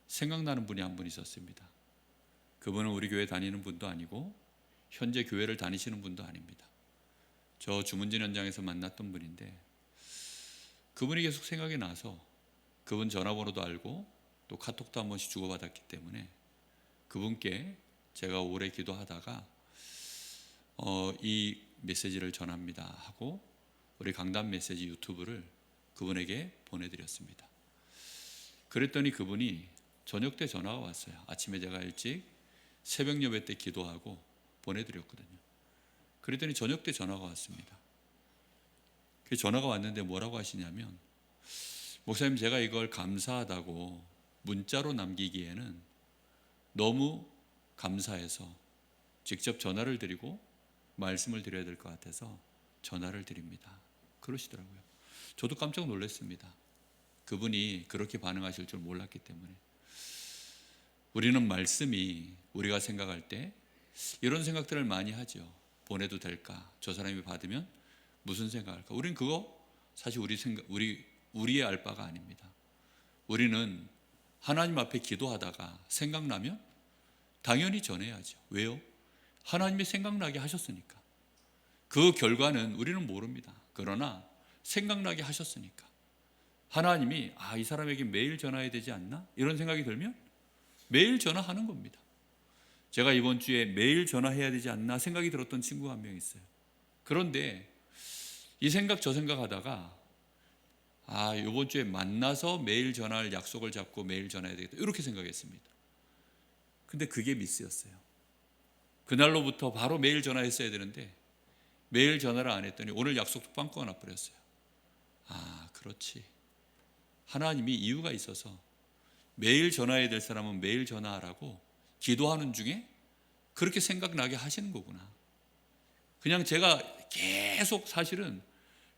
생각나는 분이 한 분 있었습니다. 그분은 우리 교회 다니는 분도 아니고 현재 교회를 다니시는 분도 아닙니다. 저 주문진 현장에서 만났던 분인데 그분이 계속 생각이 나서 그분 전화번호도 알고 또 카톡도 한 번씩 주고받았기 때문에 그분께 제가 오래 기도하다가 이 메시지를 전합니다 하고 우리 강단 메시지 유튜브를 그분에게 보내드렸습니다. 그랬더니 그분이 저녁 때 전화가 왔어요. 아침에 제가 일찍 새벽 예배 때 기도하고 보내드렸거든요. 그랬더니 저녁 때 전화가 왔습니다. 그 전화가 왔는데 뭐라고 하시냐면, 목사님, 제가 이걸 감사하다고 문자로 남기기에는 너무 감사해서 직접 전화를 드리고 말씀을 드려야 될 것 같아서 전화를 드립니다. 그러시더라고요. 저도 깜짝 놀랐습니다. 그분이 그렇게 반응하실 줄 몰랐기 때문에. 우리는 말씀이 우리가 생각할 때 이런 생각들을 많이 하죠. 보내도 될까? 저 사람이 받으면 무슨 생각할까? 우리는 그거 사실 우리의 알 바가 아닙니다. 우리는 하나님 앞에 기도하다가 생각나면 당연히 전해야죠. 왜요? 하나님이 생각나게 하셨으니까. 그 결과는 우리는 모릅니다. 그러나 생각나게 하셨으니까. 하나님이 이 사람에게 매일 전화해야 되지 않나? 이런 생각이 들면 매일 전화하는 겁니다. 제가 이번 주에 매일 전화해야 되지 않나 생각이 들었던 친구가 한 명 있어요. 그런데 이 생각 저 생각하다가 이번 주에 만나서 매일 전화할 약속을 잡고 매일 전화해야 되겠다 이렇게 생각했습니다. 근데 그게 미스였어요. 그날로부터 바로 매일 전화했어야 되는데 매일 전화를 안 했더니 오늘 약속도 빵꾸가 나버렸어요. 그렇지. 하나님이 이유가 있어서 매일 전화해야 될 사람은 매일 전화하라고 기도하는 중에 그렇게 생각나게 하시는 거구나. 그냥 제가 계속 사실은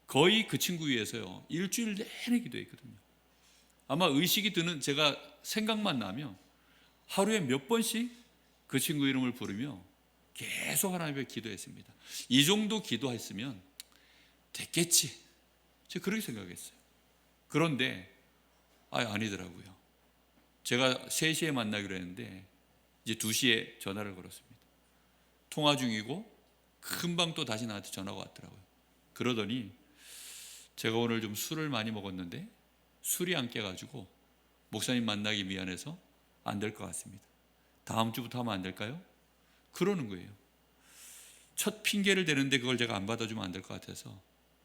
거의 그 친구 위해서요 일주일 내내 기도했거든요. 아마 의식이 드는 제가 생각만 나면 하루에 몇 번씩 그 친구 이름을 부르며 계속 하나님 앞에 기도했습니다. 이 정도 기도했으면 됐겠지, 제가 그렇게 생각했어요. 그런데 아니더라고요. 제가 3시에 만나기로 했는데 이제 2시에 전화를 걸었습니다. 통화 중이고 금방 또 다시 나한테 전화가 왔더라고요. 그러더니 제가 오늘 좀 술을 많이 먹었는데 술이 안 깨가지고 목사님 만나기 미안해서 안 될 것 같습니다. 다음 주부터 하면 안 될까요? 그러는 거예요. 첫 핑계를 대는데 그걸 제가 안 받아주면 안 될 것 같아서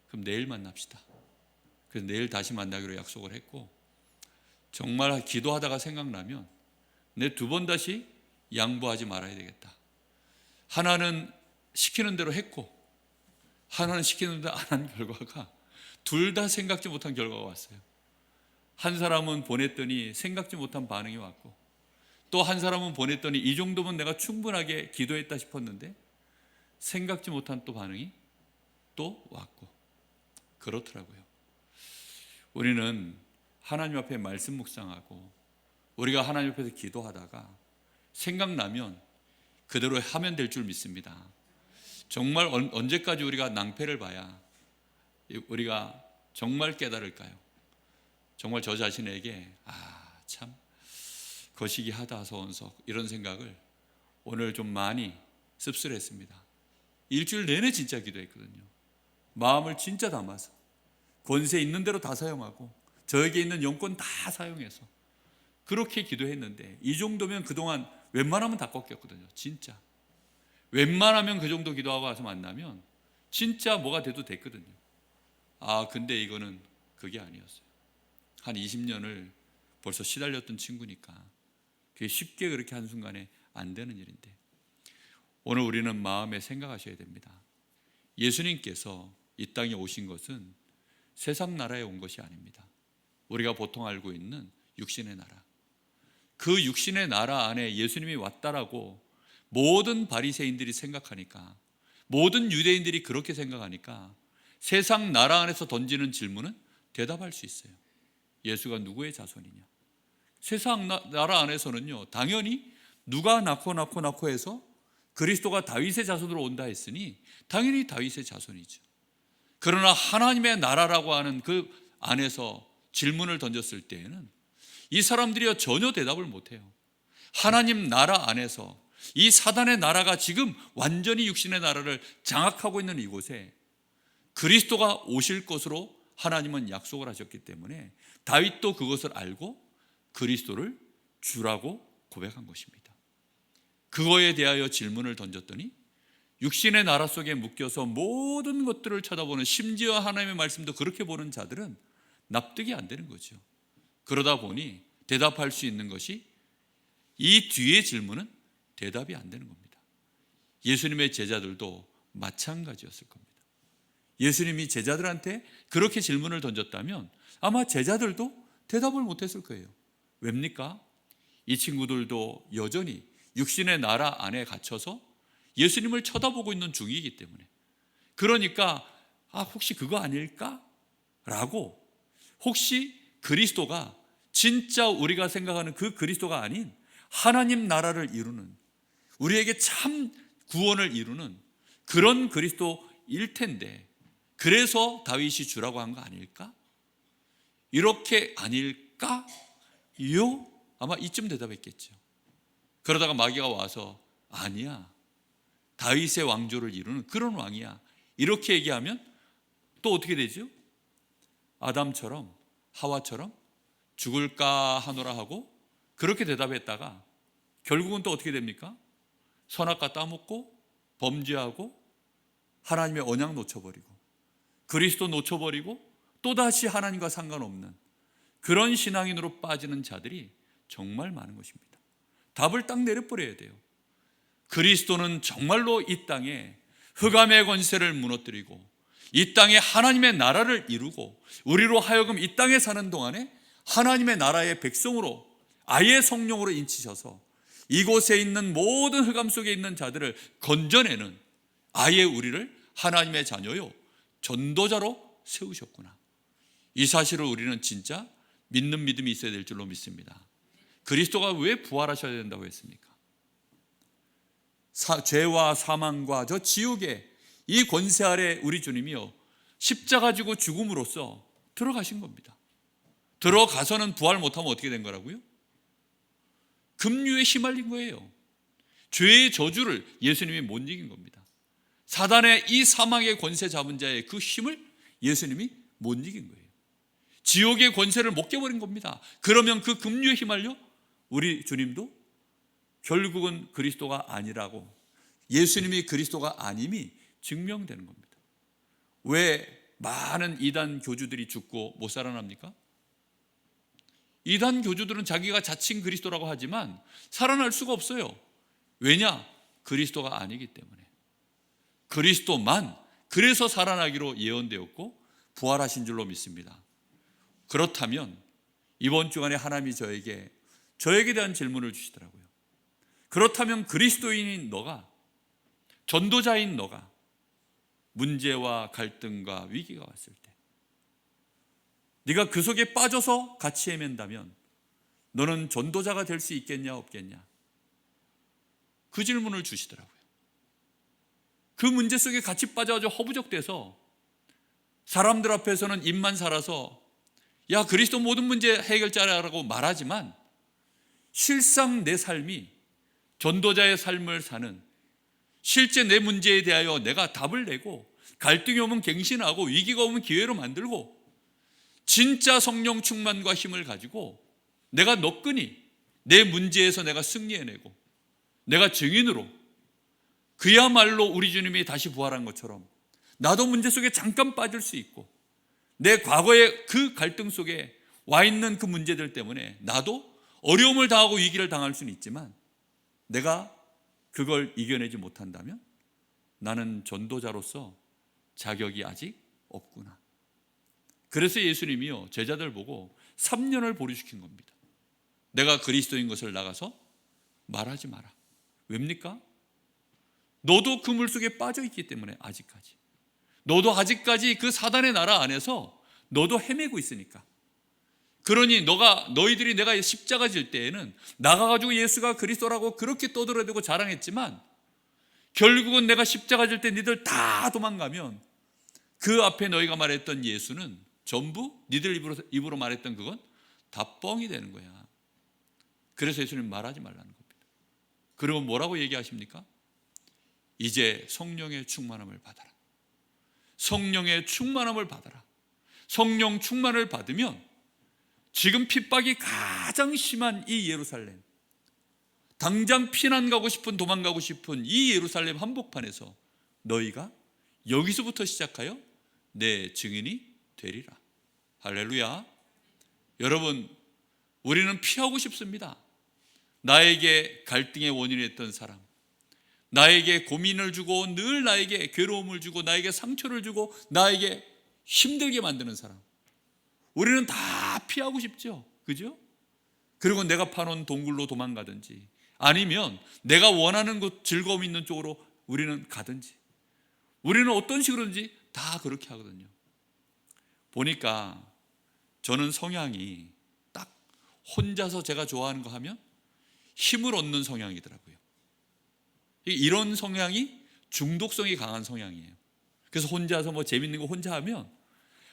그럼 내일 만납시다. 그래서 내일 다시 만나기로 약속을 했고, 정말 기도하다가 생각나면 내 2번 다시 양보하지 말아야 되겠다. 하나는 시키는 대로 했고 하나는 시키는 대로 안 한 결과가 둘 다 생각지 못한 결과가 왔어요. 한 사람은 보냈더니 생각지 못한 반응이 왔고, 또 한 사람은 보냈더니 이 정도면 내가 충분하게 기도했다 싶었는데 생각지 못한 또 반응이 또 왔고, 그렇더라고요. 우리는 하나님 앞에 말씀 묵상하고 우리가 하나님 앞에서 기도하다가 생각나면 그대로 하면 될 줄 믿습니다. 정말 언제까지 우리가 낭패를 봐야 우리가 정말 깨달을까요? 정말 저 자신에게 참 거시기 하다 서원석 이런 생각을 오늘 좀 많이 씁쓸했습니다. 일주일 내내 진짜 기도했거든요. 마음을 진짜 담아서 권세 있는 대로 다 사용하고 저에게 있는 영권 다 사용해서 그렇게 기도했는데 이 정도면 그동안 웬만하면 다 꺾였거든요. 진짜 웬만하면 그 정도 기도하고 와서 만나면 진짜 뭐가 돼도 됐거든요. 근데 이거는 그게 아니었어요. 한 20년을 벌써 시달렸던 친구니까 그게 쉽게 그렇게 한순간에 안 되는 일인데, 오늘 우리는 마음에 생각하셔야 됩니다. 예수님께서 이 땅에 오신 것은 세상 나라에 온 것이 아닙니다. 우리가 보통 알고 있는 육신의 나라, 그 육신의 나라 안에 예수님이 왔다라고 모든 바리새인들이 생각하니까, 모든 유대인들이 그렇게 생각하니까 세상 나라 안에서 던지는 질문은 대답할 수 있어요. 예수가 누구의 자손이냐? 세상 나라 안에서는요 당연히 누가 낳고 해서 그리스도가 다윗의 자손으로 온다 했으니 당연히 다윗의 자손이죠. 그러나 하나님의 나라라고 하는 그 안에서 질문을 던졌을 때에는 이 사람들이요 전혀 대답을 못해요. 하나님 나라 안에서 이 사단의 나라가 지금 완전히 육신의 나라를 장악하고 있는 이곳에 그리스도가 오실 것으로 하나님은 약속을 하셨기 때문에 다윗도 그것을 알고 그리스도를 주라고 고백한 것입니다. 그거에 대하여 질문을 던졌더니 육신의 나라 속에 묶여서 모든 것들을 쳐다보는, 심지어 하나님의 말씀도 그렇게 보는 자들은 납득이 안 되는 거죠. 그러다 보니 대답할 수 있는 것이 이 뒤의 질문은 대답이 안 되는 겁니다. 예수님의 제자들도 마찬가지였을 겁니다. 예수님이 제자들한테 그렇게 질문을 던졌다면 아마 제자들도 대답을 못했을 거예요. 왜입니까? 이 친구들도 여전히 육신의 나라 안에 갇혀서 예수님을 쳐다보고 있는 중이기 때문에, 그러니까 혹시 그거 아닐까? 라고, 혹시 그리스도가 진짜 우리가 생각하는 그 그리스도가 아닌 하나님 나라를 이루는, 우리에게 참 구원을 이루는 그런 그리스도일 텐데, 그래서 다윗이 주라고 한 거 아닐까? 이렇게 아닐까요? 아마 이쯤 대답했겠죠. 그러다가 마귀가 와서 아니야, 다윗의 왕조를 이루는 그런 왕이야, 이렇게 얘기하면 또 어떻게 되죠? 아담처럼, 하와처럼 죽을까 하노라 하고 그렇게 대답했다가 결국은 또 어떻게 됩니까? 선악과 따먹고 범죄하고 하나님의 언약 놓쳐버리고 그리스도 놓쳐버리고 또다시 하나님과 상관없는 그런 신앙인으로 빠지는 자들이 정말 많은 것입니다. 답을 딱 내려버려야 돼요. 그리스도는 정말로 이 땅에 흑암의 권세를 무너뜨리고 이 땅에 하나님의 나라를 이루고 우리로 하여금 이 땅에 사는 동안에 하나님의 나라의 백성으로 아예 성령으로 인치셔서 이곳에 있는 모든 흑암 속에 있는 자들을 건져내는, 아예 우리를 하나님의 자녀요 전도자로 세우셨구나. 이 사실을 우리는 진짜 믿는 믿음이 있어야 될 줄로 믿습니다. 그리스도가 왜 부활하셔야 된다고 했습니까? 죄와 사망과 저 지옥의 이 권세 아래 우리 주님이요 십자가 지고 죽음으로써 들어가신 겁니다. 들어가서는 부활 못하면 어떻게 된 거라고요? 급류에 휘말린 거예요. 죄의 저주를 예수님이 못 이긴 겁니다. 사단의 이 사망의 권세 잡은 자의 그 힘을 예수님이 못 이긴 거예요. 지옥의 권세를 못 깨버린 겁니다. 그러면 그 급류에 휘말려 우리 주님도 결국은 그리스도가 아니라고, 예수님이 그리스도가 아님이 증명되는 겁니다. 왜 많은 이단 교주들이 죽고 못 살아납니까? 이단 교주들은 자기가 자칭 그리스도라고 하지만 살아날 수가 없어요. 왜냐? 그리스도가 아니기 때문에. 그리스도만, 그래서 살아나기로 예언되었고 부활하신 줄로 믿습니다. 그렇다면 이번 주간에 하나님이 저에게 대한 질문을 주시더라고요. 그렇다면 그리스도인인 너가, 전도자인 너가 문제와 갈등과 위기가 왔을 때 네가 그 속에 빠져서 같이 헤맨다면 너는 전도자가 될 수 있겠냐 없겠냐, 그 질문을 주시더라고요. 그 문제 속에 같이 빠져가지고 허부적대서 사람들 앞에서는 입만 살아서 야 그리스도 모든 문제 해결자라고 말하지만 실상 내 삶이 전도자의 삶을 사는, 실제 내 문제에 대하여 내가 답을 내고 갈등이 오면 갱신하고 위기가 오면 기회로 만들고 진짜 성령 충만과 힘을 가지고 내가 너끈히 내 문제에서 내가 승리해내고 내가 증인으로, 그야말로 우리 주님이 다시 부활한 것처럼 나도 문제 속에 잠깐 빠질 수 있고 내 과거의 그 갈등 속에 와 있는 그 문제들 때문에 나도 어려움을 당하고 위기를 당할 수는 있지만 내가 그걸 이겨내지 못한다면 나는 전도자로서 자격이 아직 없구나. 그래서 예수님이요 제자들 보고 3년을 보류시킨 겁니다. 내가 그리스도인 것을 나가서 말하지 마라. 왜입니까? 너도 그 물속에 빠져있기 때문에 아직까지. 너도 아직까지 그 사단의 나라 안에서 너도 헤매고 있으니까. 그러니 너희들이 내가 십자가 질 때에는 나가가지고 예수가 그리스도라고 그렇게 떠들어대고 자랑했지만 결국은 내가 십자가 질 때 니들 다 도망가면 그 앞에 너희가 말했던 예수는 전부 니들 입으로 말했던 그건 다 뻥이 되는 거야. 그래서 예수님 말하지 말라는 겁니다. 그리고 뭐라고 얘기하십니까? 이제 성령의 충만함을 받아라. 성령의 충만함을 받아라. 성령 충만을 받으면 지금 핍박이 가장 심한 이 예루살렘, 당장 피난 가고 싶은, 도망가고 싶은 이 예루살렘 한복판에서 너희가 여기서부터 시작하여 내 증인이 되리라. 할렐루야. 여러분, 우리는 피하고 싶습니다. 나에게 갈등의 원인이 됐던 사람, 나에게 고민을 주고 늘 나에게 괴로움을 주고 나에게 상처를 주고 나에게 힘들게 만드는 사람, 우리는 다 피하고 싶죠. 그죠? 그리고 내가 파놓은 동굴로 도망가든지 아니면 내가 원하는 곳, 즐거움 있는 쪽으로 우리는 가든지, 우리는 어떤 식으로든지 다 그렇게 하거든요. 보니까 저는 성향이 딱 혼자서 제가 좋아하는 거 하면 힘을 얻는 성향이더라고요. 이런 성향이 중독성이 강한 성향이에요. 그래서 혼자서 뭐 재밌는 거 혼자 하면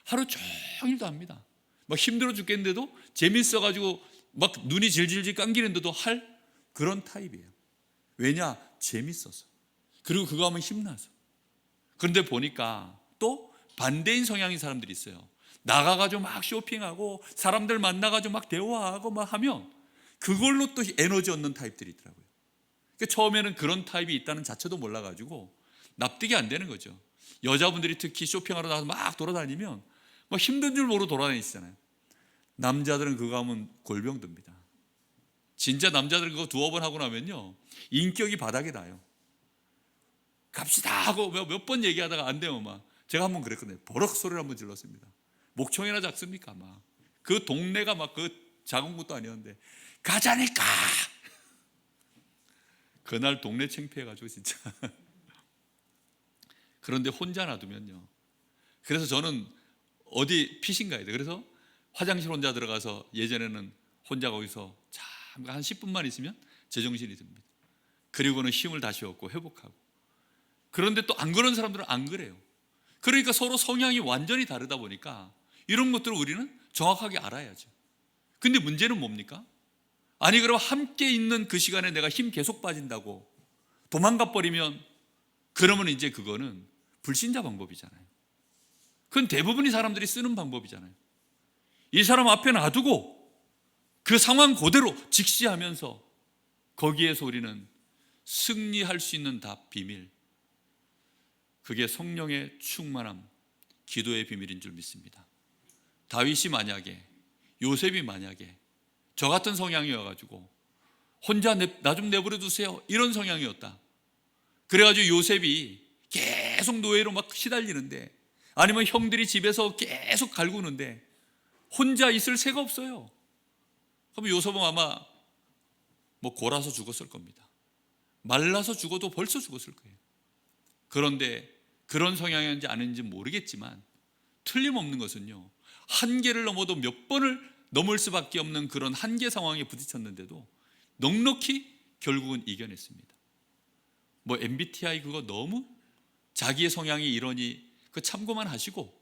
하루 종일도 합니다. 막 힘들어 죽겠는데도 재밌어가지고 막 눈이 질질질 감기는데도 할 그런 타입이에요. 왜냐? 재밌어서. 그리고 그거 하면 힘나서. 그런데 보니까 또 반대인 성향인 사람들이 있어요. 나가가지고 막 쇼핑하고 사람들 만나가지고 막 대화하고 막 하면 그걸로 또 에너지 얻는 타입들이 있더라고요. 그러니까 처음에는 그런 타입이 있다는 자체도 몰라가지고 납득이 안 되는 거죠. 여자분들이 특히 쇼핑하러 나가서 막 돌아다니면 막 힘든 줄 모르고 돌아다니시잖아요. 남자들은 그거 하면 골병듭니다. 진짜 남자들은 그거 두어 번 하고 나면요, 인격이 바닥에 나요. 갑시다 하고 몇 번 얘기하다가 안 되면 막, 제가 한번 그랬거든요. 버럭 소리를 한번 질렀습니다. 목청이나 작습니까? 막 그 동네가 막 그 작은 것도 아니었는데 가자니까. 그날 동네 창피해가지고 진짜. 그런데 혼자 놔두면요. 그래서 저는 어디 피신 가야 돼. 그래서 화장실 혼자 들어가서 예전에는 혼자 거기서 잠깐 한 10분만 있으면 제정신이 듭니다. 그리고는 힘을 다시 얻고 회복하고. 그런데 또 안 그런 사람들은 안 그래요. 그러니까 서로 성향이 완전히 다르다 보니까 이런 것들을 우리는 정확하게 알아야죠. 근데 문제는 뭡니까? 아니 그럼 함께 있는 그 시간에 내가 힘 계속 빠진다고 도망가 버리면, 그러면 이제 그거는 불신자 방법이잖아요. 그건 대부분의 사람들이 쓰는 방법이잖아요. 이 사람 앞에 놔두고 그 상황 그대로 직시하면서 거기에서 우리는 승리할 수 있는 답, 비밀, 그게 성령의 충만함, 기도의 비밀인 줄 믿습니다. 다윗이 만약에, 요셉이 만약에 저 같은 성향이어가지고 혼자 나 좀 내버려 두세요 이런 성향이었다. 그래가지고 요셉이 계속 노예로 막 시달리는데, 아니면 형들이 집에서 계속 갈구는데 혼자 있을 새가 없어요. 그럼 요셉은 아마 뭐 골아서 죽었을 겁니다. 말라서 죽어도 벌써 죽었을 거예요. 그런데 그런 성향인지 아닌지 모르겠지만 틀림없는 것은요, 한계를 넘어도 몇 번을 넘을 수밖에 없는 그런 한계 상황에 부딪혔는데도 넉넉히 결국은 이겨냈습니다. 뭐 MBTI 그거 너무 자기의 성향이 이러니 그 참고만 하시고,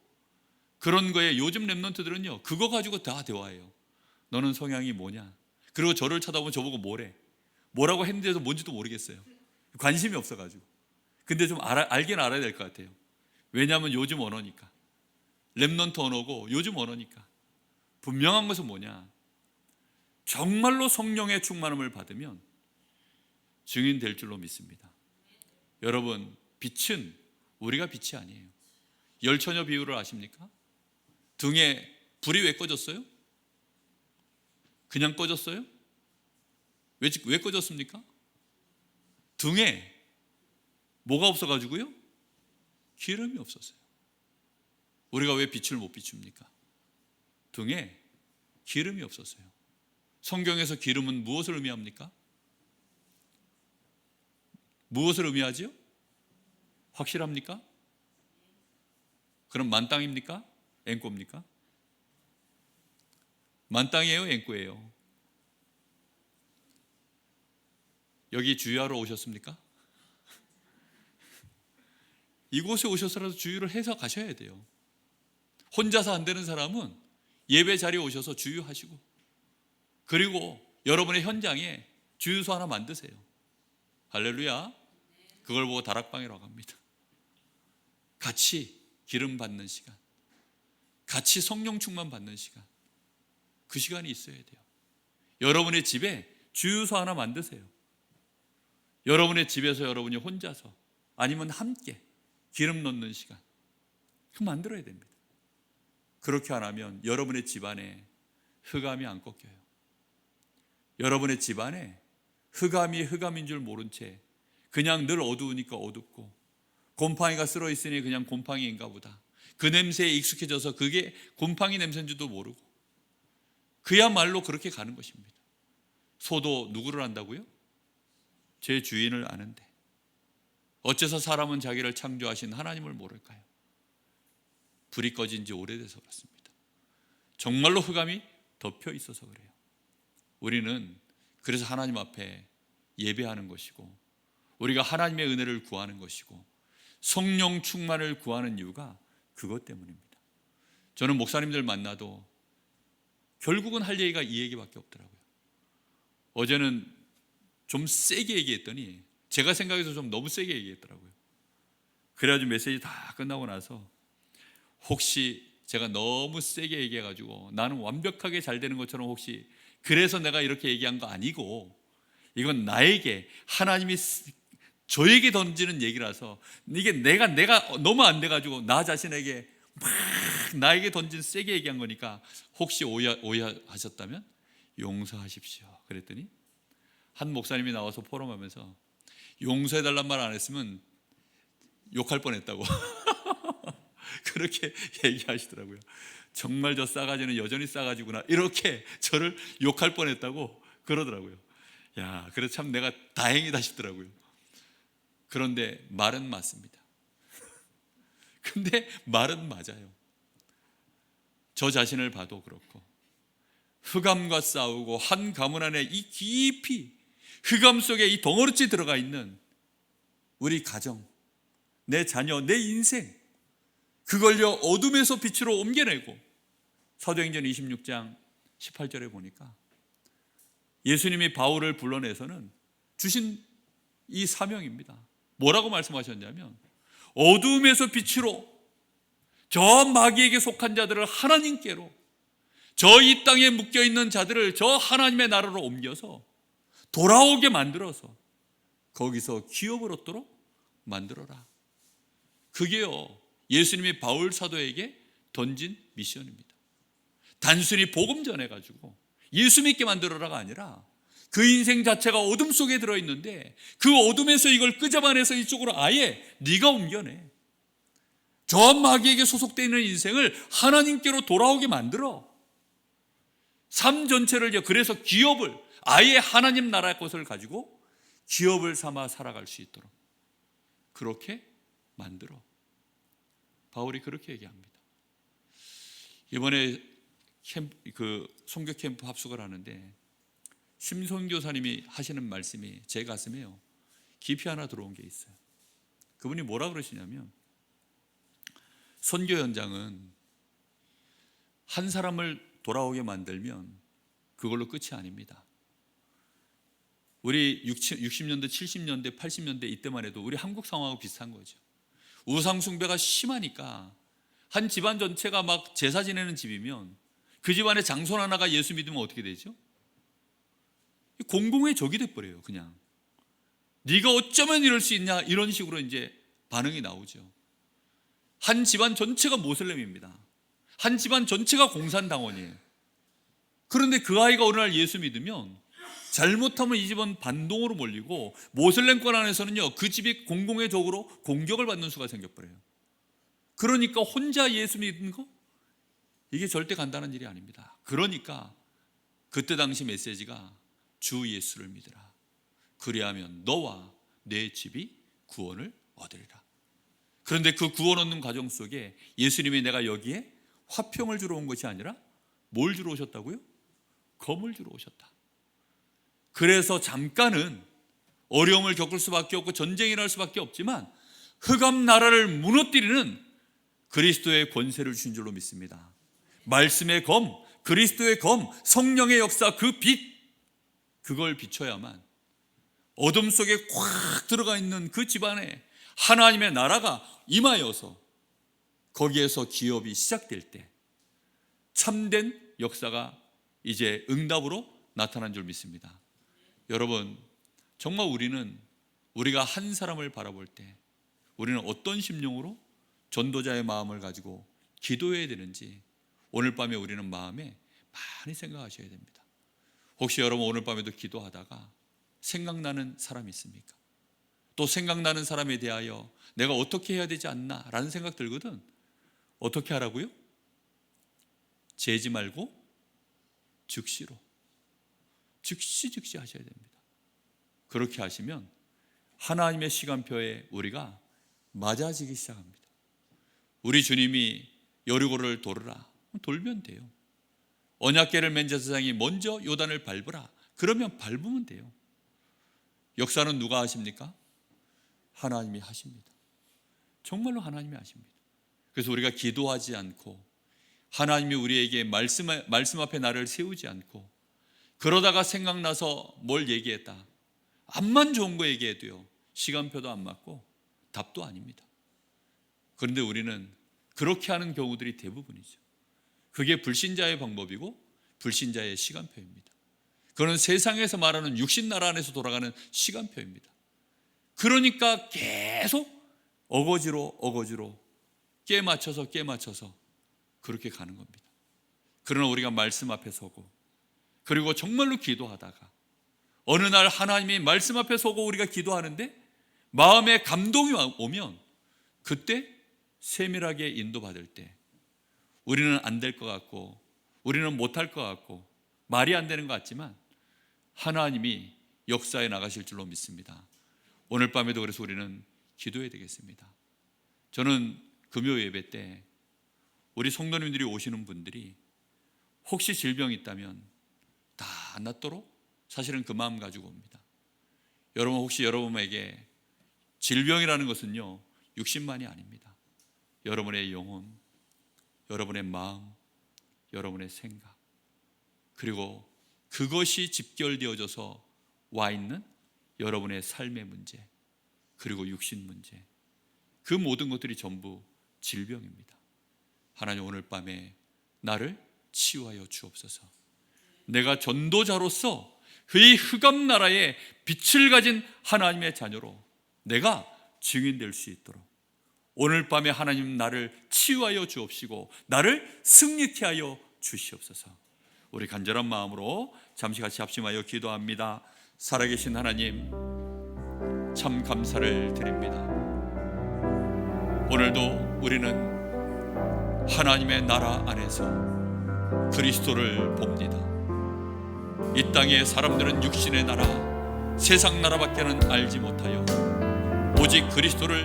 그런 거에 요즘 랩런트들은요 그거 가지고 다 대화해요. 너는 성향이 뭐냐? 그리고 저를 쳐다보면 저보고 뭐라고 했는데도 뭔지도 모르겠어요. 관심이 없어가지고. 근데 좀 알긴 알아야 될 것 같아요. 왜냐하면 요즘 언어니까. 랩런트 언어고 요즘 언어니까. 분명한 것은 뭐냐? 정말로 성령의 충만함을 받으면 증인 될 줄로 믿습니다. 여러분, 빛은 우리가 빛이 아니에요. 열처녀 비유를 아십니까? 등에 불이 왜 꺼졌어요? 그냥 꺼졌어요? 왜 꺼졌습니까? 등에 뭐가 없어가지고요? 기름이 없었어요. 우리가 왜 빛을 못 비춥니까? 등에 기름이 없었어요. 성경에서 기름은 무엇을 의미합니까? 무엇을 의미하지요? 확실합니까? 그럼 만땅입니까? 앵꼬입니까? 만땅이에요? 앵꼬예요? 여기 주유하러 오셨습니까? 이곳에 오셔서라도 주유를 해서 가셔야 돼요. 혼자서 안 되는 사람은 예배 자리에 오셔서 주유하시고, 그리고 여러분의 현장에 주유소 하나 만드세요. 할렐루야. 그걸 보고 다락방이라고 합니다. 같이 기름 받는 시간, 같이 성령 충만 받는 시간, 그 시간이 있어야 돼요. 여러분의 집에 주유소 하나 만드세요. 여러분의 집에서 여러분이 혼자서 아니면 함께 기름 넣는 시간, 그 만들어야 됩니다. 그렇게 안 하면 여러분의 집안에 흑암이 안 꺾여요. 여러분의 집안에 흑암이 흑암인 줄 모른 채 그냥 늘 어두우니까 어둡고, 곰팡이가 쓸어 있으니 그냥 곰팡이인가 보다, 그 냄새에 익숙해져서 그게 곰팡이 냄새인 줄도 모르고, 그야말로 그렇게 가는 것입니다. 소도 누구를 안다고요? 제 주인을 아는데 어째서 사람은 자기를 창조하신 하나님을 모를까요? 불이 꺼진 지 오래돼서 그렇습니다. 정말로 흑암이 덮여 있어서 그래요. 우리는 그래서 하나님 앞에 예배하는 것이고, 우리가 하나님의 은혜를 구하는 것이고, 성령 충만을 구하는 이유가 그것 때문입니다. 저는 목사님들 만나도 결국은 할 얘기가 이 얘기밖에 없더라고요. 어제는 좀 세게 얘기했더니 제가 생각해서 좀 너무 세게 얘기했더라고요. 그래가지고 메시지 다 끝나고 나서 혹시 제가 너무 세게 얘기해가지고 나는 완벽하게 잘 되는 것처럼 혹시 그래서 내가 이렇게 얘기한 거 아니고, 이건 나에게 하나님이 저에게 던지는 얘기라서, 이게 내가 너무 안 돼가지고 나 자신에게 막 나에게 던진 세게 얘기한 거니까 혹시 오해하셨다면 용서하십시오. 그랬더니 한 목사님이 나와서 포럼하면서 용서해달란 말 안 했으면 욕할 뻔했다고 그렇게 얘기하시더라고요. 정말 저 싸가지는 여전히 싸가지구나, 이렇게 저를 욕할 뻔했다고 그러더라고요. 야, 그래 참 내가 다행이다 싶더라고요. 그런데 말은 맞습니다. 근데 말은 맞아요. 저 자신을 봐도 그렇고, 흑암과 싸우고 한 가문 안에 이 깊이 흑암 속에 이 덩어리째 들어가 있는 우리 가정, 내 자녀, 내 인생, 그걸요 어둠에서 빛으로 옮겨내고, 사도행전 26장 18절에 보니까 예수님이 바울을 불러내서는 주신 이 사명입니다. 뭐라고 말씀하셨냐면, 어둠에서 빛으로 저 마귀에게 속한 자들을 하나님께로, 저 이 땅에 묶여있는 자들을 저 하나님의 나라로 옮겨서 돌아오게 만들어서 거기서 기업을 얻도록 만들어라. 그게요 예수님이 바울 사도에게 던진 미션입니다. 단순히 복음 전해가지고 예수 믿게 만들어라가 아니라, 그 인생 자체가 어둠 속에 들어있는데 그 어둠에서 이걸 끄집어내서 이쪽으로 아예 네가 옮겨내. 저 마귀에게 소속되어 있는 인생을 하나님께로 돌아오게 만들어. 삶 전체를, 그래서 기업을, 아예 하나님 나라의 것을 가지고 기업을 삼아 살아갈 수 있도록 그렇게 만들어. 바울이 그렇게 얘기합니다. 이번에 선교 캠프 합숙을 하는데 심손 교사님이 하시는 말씀이 제 가슴에요 깊이 하나 들어온 게 있어요. 그분이 뭐라 그러시냐면, 선교 현장은 한 사람을 돌아오게 만들면 그걸로 끝이 아닙니다. 우리 60년대, 70년대, 80년대 이때만 해도 우리 한국 상황하고 비슷한 거죠. 우상 숭배가 심하니까 한 집안 전체가 막 제사 지내는 집이면 그 집안에 장손 하나가 예수 믿으면 어떻게 되죠? 공공의 적이 돼버려요. 그냥 네가 어쩌면 이럴 수 있냐, 이런 식으로 이제 반응이 나오죠. 한 집안 전체가 모슬렘입니다. 한 집안 전체가 공산당원이에요. 그런데 그 아이가 어느 날 예수 믿으면 잘못하면 이 집은 반동으로 몰리고, 모슬렘권 안에서는요 그 집이 공공의 적으로 공격을 받는 수가 생겨버려요. 그러니까 혼자 예수 믿는 거, 이게 절대 간단한 일이 아닙니다. 그러니까 그때 당시 메시지가 주 예수를 믿으라. 그리하면 너와 내 집이 구원을 얻으리라. 그런데 그 구원 얻는 과정 속에 예수님이 내가 여기에 화평을 주러 온 것이 아니라 뭘 주러 오셨다고요? 검을 주러 오셨다. 그래서 잠깐은 어려움을 겪을 수밖에 없고 전쟁이 날 수밖에 없지만 흑암 나라를 무너뜨리는 그리스도의 권세를 주신 줄로 믿습니다. 말씀의 검, 그리스도의 검, 성령의 역사, 그 빛, 그걸 비춰야만 어둠 속에 꽉 들어가 있는 그 집안에 하나님의 나라가 임하여서 거기에서 기업이 시작될 때 참된 역사가 이제 응답으로 나타난 줄 믿습니다. 여러분, 정말 우리가 한 사람을 바라볼 때 우리는 어떤 심령으로 전도자의 마음을 가지고 기도해야 되는지 오늘 밤에 우리는 마음에 많이 생각하셔야 됩니다. 혹시 여러분 오늘 밤에도 기도하다가 생각나는 사람이 있습니까? 또 생각나는 사람에 대하여 내가 어떻게 해야 되지 않나 라는 생각 들거든. 어떻게 하라고요? 재지 말고 즉시로, 즉시 하셔야 됩니다. 그렇게 하시면 하나님의 시간표에 우리가 맞아지기 시작합니다. 우리 주님이 여리고를 돌으라, 돌면 돼요. 언약궤를 맨 제사장이 먼저 요단을 밟으라, 그러면 밟으면 돼요. 역사는 누가 하십니까? 하나님이 하십니다. 정말로 하나님이 하십니다. 그래서 우리가 기도하지 않고 하나님이 우리에게 말씀 앞에 나를 세우지 않고 그러다가 생각나서 뭘 얘기했다, 암만 좋은 거 얘기해도요 시간표도 안 맞고 답도 아닙니다. 그런데 우리는 그렇게 하는 경우들이 대부분이죠. 그게 불신자의 방법이고 불신자의 시간표입니다. 그건 세상에서 말하는 육신나라 안에서 돌아가는 시간표입니다. 그러니까 계속 어거지로 깨 맞춰서 그렇게 가는 겁니다. 그러나 우리가 말씀 앞에 서고 그리고 정말로 기도하다가 어느 날 하나님이 말씀 앞에 서고 우리가 기도하는데 마음에 감동이 오면 그때 세밀하게 인도받을 때 우리는 안 될 것 같고 우리는 못할 것 같고 말이 안 되는 것 같지만 하나님이 역사에 나가실 줄로 믿습니다. 오늘 밤에도 그래서 우리는 기도해야 되겠습니다. 저는 금요 예배 때 우리 성도님들이 오시는 분들이 혹시 질병이 있다면 다 낫도록 사실은 그 마음 가지고 옵니다. 여러분, 혹시 여러분에게 질병이라는 것은요 육신만이 아닙니다. 여러분의 영혼, 여러분의 마음, 여러분의 생각, 그리고 그것이 집결되어져서 와 있는 여러분의 삶의 문제, 그리고 육신 문제, 그 모든 것들이 전부 질병입니다. 하나님, 오늘 밤에 나를 치유하여 주옵소서. 내가 전도자로서 이 흑암 나라에 빛을 가진 하나님의 자녀로 내가 증인될 수 있도록 오늘 밤에 하나님 나를 치유하여 주옵시고 나를 승리케 하여 주시옵소서. 우리 간절한 마음으로 잠시 같이 합심하여 기도합니다. 살아계신 하나님, 참 감사를 드립니다. 오늘도 우리는 하나님의 나라 안에서 그리스도를 봅니다. 이 땅의 사람들은 육신의 나라, 세상 나라밖에는 알지 못하여 오직 그리스도를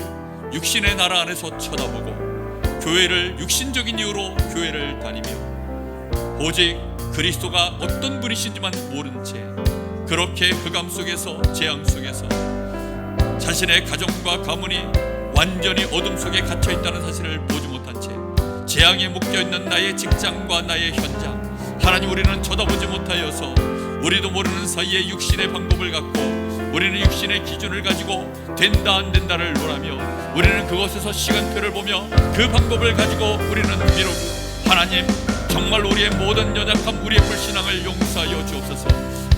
육신의 나라 안에서 쳐다보고 교회를 육신적인 이유로 교회를 다니며 오직 그리스도가 어떤 분이신지만 모른 채 그렇게 흑암 속에서 재앙 속에서 자신의 가정과 가문이 완전히 어둠 속에 갇혀있다는 사실을 보지 못한 채 재앙에 묶여있는 나의 직장과 나의 현장, 하나님, 우리는 쳐다보지 못하여서 우리도 모르는 사이에 육신의 방법을 갖고 우리는 육신의 기준을 가지고 된다 안 된다를 논하며 우리는 그곳에서 시간표를 보며 그 방법을 가지고 우리는 미루고, 하나님, 정말 우리의 모든 연약함, 우리의 불신앙을 용서하여 주옵소서.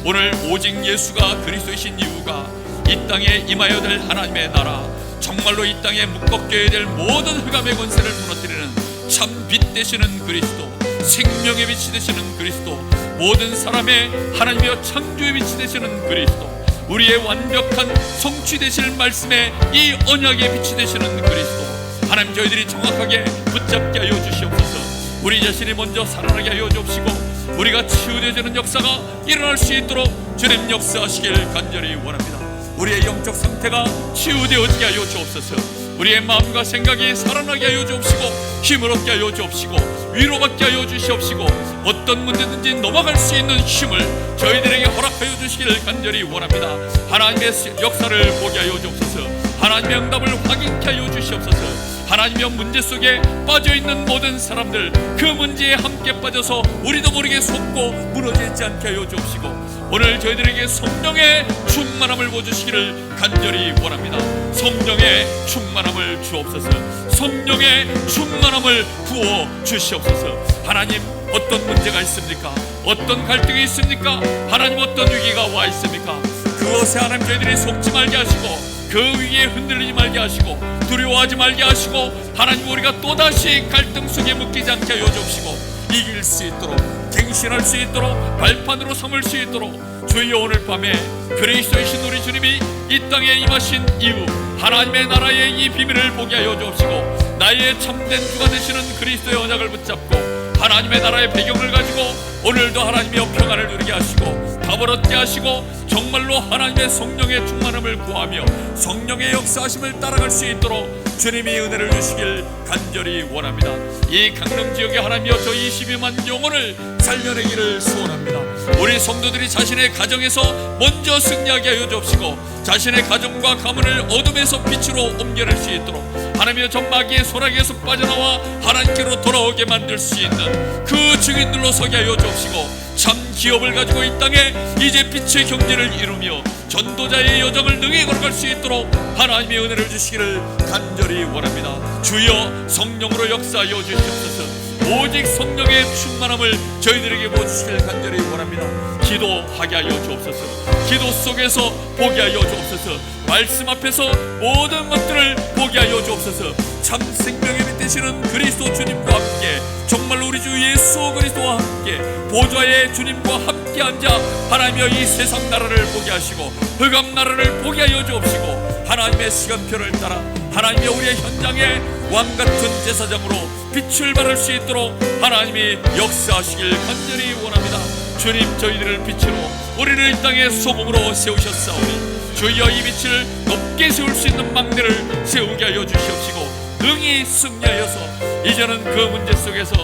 오늘 오직 예수가 그리스도이신 이유가 이 땅에 임하여야 될 하나님의 나라, 정말로 이 땅에 묶어껴야 될 모든 흑암의 권세를 무너뜨리는 참 빛 되시는 그리스도, 생명의 빛이 되시는 그리스도, 모든 사람의 하나님이여 창조의 빛이 되시는 그리스도, 우리의 완벽한 성취되실 말씀의 이 언약의 빛이 되시는 그리스도, 하나님, 저희들이 정확하게 붙잡게 하여 주시옵소서. 우리 자신이 먼저 살아나게 하여 주옵시고 우리가 치유되어지는 역사가 일어날 수 있도록 주님 역사하시길 간절히 원합니다. 우리의 영적 상태가 치유되어지게 하여 주옵소서. 우리의 마음과 생각이 살아나게 하여 주옵시고 힘을 얻게 하여 주옵시고 위로받게 하여 주시옵시고 어떤 문제든지 넘어갈 수 있는 힘을 저희들에게 허락하여 주시기를 간절히 원합니다. 하나님의 역사를 보게 하여 주옵소서. 하나님의 응답을 확인케 하여 주시옵소서. 하나님의 문제 속에 빠져있는 모든 사람들, 그 문제에 함께 빠져서 우리도 모르게 속고 무너지지 않게 하여 주옵시고, 오늘 저희들에게 성령의 충만함을 부어주시기를 간절히 원합니다. 성령의 충만함을 주옵소서. 성령의 충만함을 부어 주시옵소서. 하나님, 어떤 문제가 있습니까? 어떤 갈등이 있습니까? 하나님, 어떤 위기가 와 있습니까? 그것에 하나님 저희들이 속지 말게 하시고, 그 위기에 흔들리지 말게 하시고, 두려워하지 말게 하시고, 하나님, 우리가 또다시 갈등 속에 묶이지 않게 하여 주옵시고, 이길 수 있도록, 갱신할 수 있도록, 발판으로 삼을 수 있도록, 주여 오늘 밤에 그리스도이신 우리 주님이 이 땅에 임하신 이후 하나님의 나라의 이 비밀을 보게 하여 주옵시고, 나의 참된 주가 되시는 그리스도의 언약을 붙잡고 하나님의 나라의 배경을 가지고 오늘도 하나님의 평안을 누리게 하시고 답을 얻게 하시고, 정말로 하나님의 성령의 충만함을 구하며 성령의 역사하심을 따라갈 수 있도록 주님이 은혜를 주시길 간절히 원합니다. 이 강릉 지역에 하나님이여 저 22만 영혼을 살려내기를 소원합니다. 우리 성도들이 자신의 가정에서 먼저 승리하게 하여 주옵시고, 자신의 가정과 가문을 어둠에서 빛으로 옮겨낼 수 있도록 하나님이여 저 마귀의 소락에서 빠져나와 하나님께로 돌아오게 만들 수 있는 그 증인들로 서게 하여 주옵시고, 참 기업을 가지고 이 땅에 이제 빛의 경제를 이루며 전도자의 여정을 능히 걸어갈 수 있도록 하나님의 은혜를 주시기를 간절히 원합니다. 주여 성령으로 역사하여 주시옵소서. 오직 성령의 충만함을 저희들에게 부어주시길 간절히 원합니다. 기도하게 하여 주옵소서. 기도 속에서 보게 하여 주옵소서. 말씀 앞에서 모든 것들을 보게 하여 주옵소서. 참 생명의 빛 되시는 그리스도 주님과 함께, 정말로 우리 주 예수 그리스도와 함께 보좌의 주님과 함께 앉아 하나님의 이 세상 나라를 보게 하시고 흑암 나라를 보게 하여 주옵시고, 하나님의 시간표를 따라 하나님의 우리의 현장에 왕같은 제사장으로 빛을 발할 수 있도록 하나님이 역사하시길 간절히 원합니다. 주님, 저희들을 빛으로 우리를 이 땅의 소금으로 세우셨사오니 주여 이 빛을 높게 세울 수 있는 막내를 세우게 하여 주시옵시고, 능히 승리하여서 이제는 그 문제 속에서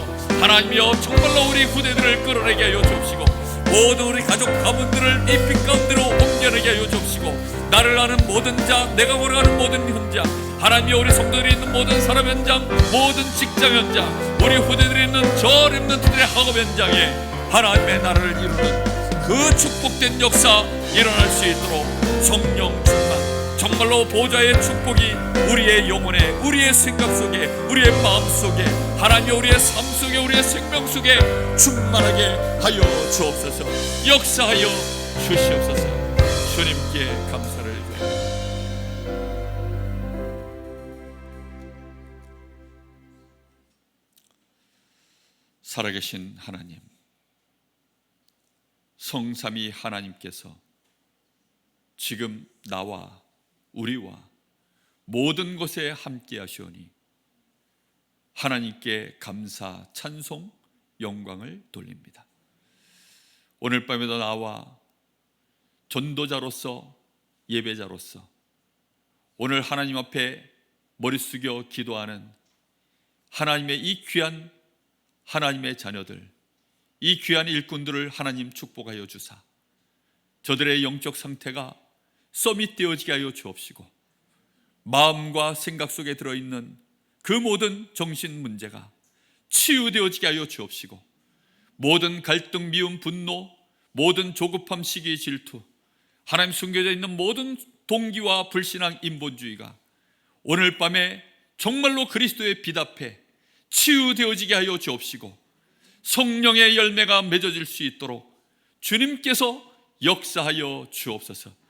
하나님이여 정말로 우리 후대들을 끌어내게 하여 주옵시고, 모든 우리 가족 가문들을 이 빛 가운데로 옮겨내게 하여 주옵시고, 나를 아는 모든 자, 내가 걸어가는 모든 현장, 하나님이여 우리 성도들이 있는 모든 사람 현장, 모든 직장 현장, 우리 후대들이 있는 저 렘넌트들의 학업 현장에 하나님의 나라를 이루는 그 축복된 역사 일어날 수 있도록 성령 충만, 정말로 보좌의 축복이 우리의 영혼에, 우리의 생각 속에, 우리의 마음 속에, 하나님 우리의 삶 속에, 우리의 생명 속에 충만하게 하여 주옵소서. 역사하여 주시옵소서. 주님께 감사를 드립니다. 살아계신 하나님, 성삼위 하나님께서 지금 나와 우리와 모든 것에 함께 하시오니 하나님께 감사, 찬송, 영광을 돌립니다. 오늘 밤에도 나와 전도자로서, 예배자로서 오늘 하나님 앞에 머리 숙여 기도하는 하나님의 이 귀한 하나님의 자녀들, 이 귀한 일꾼들을 하나님 축복하여 주사 저들의 영적 상태가 서밋되어지게 하여 주옵시고, 마음과 생각 속에 들어있는 그 모든 정신 문제가 치유되어지게 하여 주옵시고, 모든 갈등, 미움, 분노, 모든 조급함, 시기, 질투, 하나님 숨겨져 있는 모든 동기와 불신앙, 인본주의가 오늘 밤에 정말로 그리스도의 빛 앞에 치유되어지게 하여 주옵시고, 성령의 열매가 맺어질 수 있도록 주님께서 역사하여 주옵소서.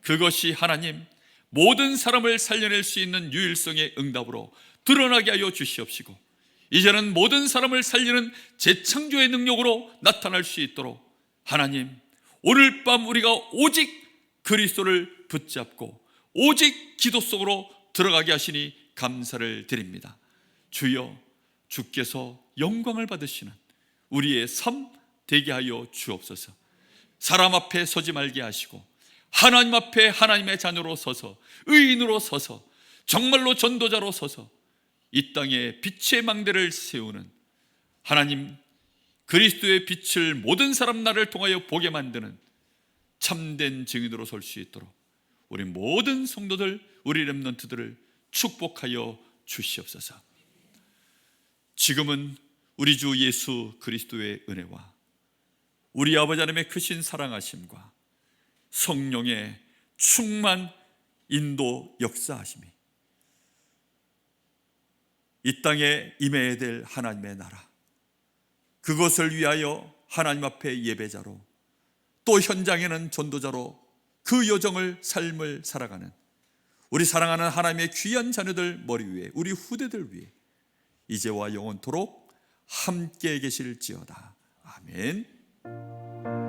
그것이 하나님 모든 사람을 살려낼 수 있는 유일성의 응답으로 드러나게 하여 주시옵시고, 이제는 모든 사람을 살리는 재창조의 능력으로 나타날 수 있도록 하나님, 오늘 밤 우리가 오직 그리스도를 붙잡고 오직 기도 속으로 들어가게 하시니 감사를 드립니다. 주여, 주께서 영광을 받으시는 우리의 삶 되게 하여 주옵소서. 사람 앞에 서지 말게 하시고 하나님 앞에 하나님의 자녀로 서서, 의인으로 서서, 정말로 전도자로 서서 이 땅에 빛의 망대를 세우는 하나님, 그리스도의 빛을 모든 사람 나를 통하여 보게 만드는 참된 증인으로 설 수 있도록 우리 모든 성도들, 우리 렘넌트들을 축복하여 주시옵소서. 지금은 우리 주 예수 그리스도의 은혜와 우리 아버지 하나님의 크신 사랑하심과 성령의 충만 인도 역사하심이 이 땅에 임해야 될 하나님의 나라, 그것을 위하여 하나님 앞에 예배자로, 또 현장에는 전도자로 그 여정을 삶을 살아가는 우리 사랑하는 하나님의 귀한 자녀들 머리 위에, 우리 후대들 위에 이제와 영원토록 함께 계실지어다. 아멘.